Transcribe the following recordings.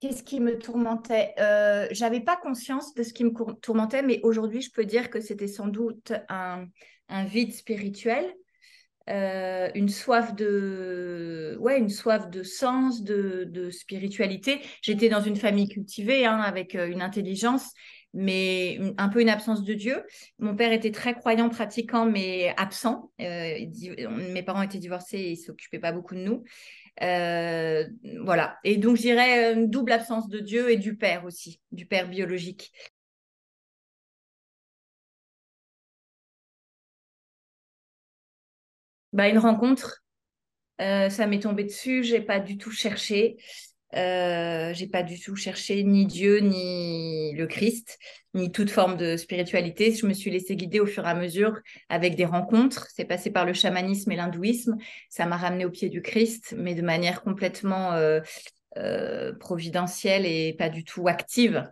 Qu'est-ce qui me tourmentait? J'avais pas conscience de ce qui me tourmentait, mais aujourd'hui, je peux dire que c'était sans doute un vide spirituel, une soif de sens, de spiritualité. J'étais dans une famille cultivée, hein, avec une intelligence, mais un peu une absence de Dieu. Mon père était très croyant, pratiquant, mais absent. Mes parents étaient divorcés et ils s'occupaient pas beaucoup de nous. Euh, voilà. Et donc, je dirais une double absence de Dieu et du père aussi, du père biologique. Bah, une rencontre, ça m'est tombé dessus, j'ai pas du tout cherché ni Dieu, ni le Christ, ni toute forme de spiritualité. Je me suis laissée guider au fur et à mesure avec des rencontres. C'est passé par le chamanisme et l'hindouisme. Ça m'a ramené au pied du Christ, mais de manière complètement providentielle et pas du tout active.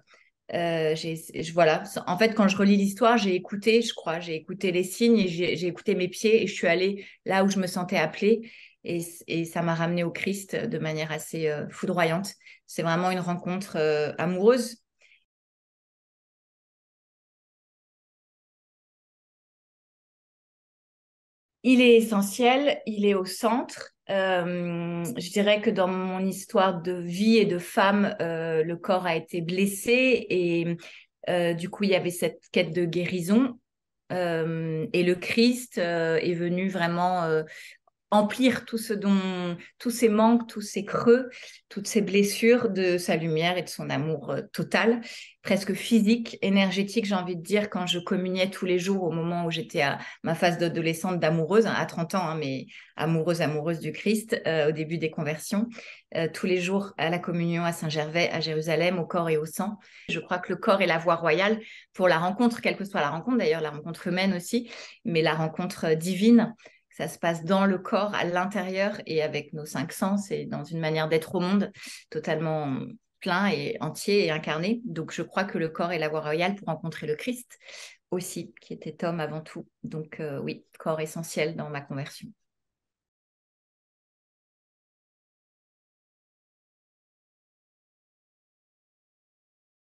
Voilà. En fait, quand je relis l'histoire, j'ai écouté, je crois, j'ai écouté les signes et j'ai écouté mes pieds et je suis allée là où je me sentais appelée et ça m'a ramenée au Christ de manière assez foudroyante. C'est vraiment une rencontre amoureuse. Il est essentiel, il est au centre. Je dirais que dans mon histoire de vie et de femme, le corps a été blessé et du coup, il y avait cette quête de guérison. Et le Christ est venu vraiment emplir tous ces manques, tous ces creux, toutes ces blessures de sa lumière et de son amour total, presque physique, énergétique, j'ai envie de dire, quand je communiais tous les jours au moment où j'étais à ma phase d'adolescente, d'amoureuse, hein, à 30 ans, hein, mais amoureuse du Christ, au début des conversions, tous les jours à la communion à Saint-Gervais, à Jérusalem, au corps et au sang. Je crois que le corps est la voie royale pour la rencontre, quelle que soit la rencontre, d'ailleurs la rencontre humaine aussi, mais la rencontre divine. Ça se passe dans le corps, à l'intérieur et avec nos cinq sens et dans une manière d'être au monde totalement plein et entier et incarné. Donc, je crois que le corps est la voie royale pour rencontrer le Christ aussi, qui était homme avant tout. Donc, oui, corps essentiel dans ma conversion.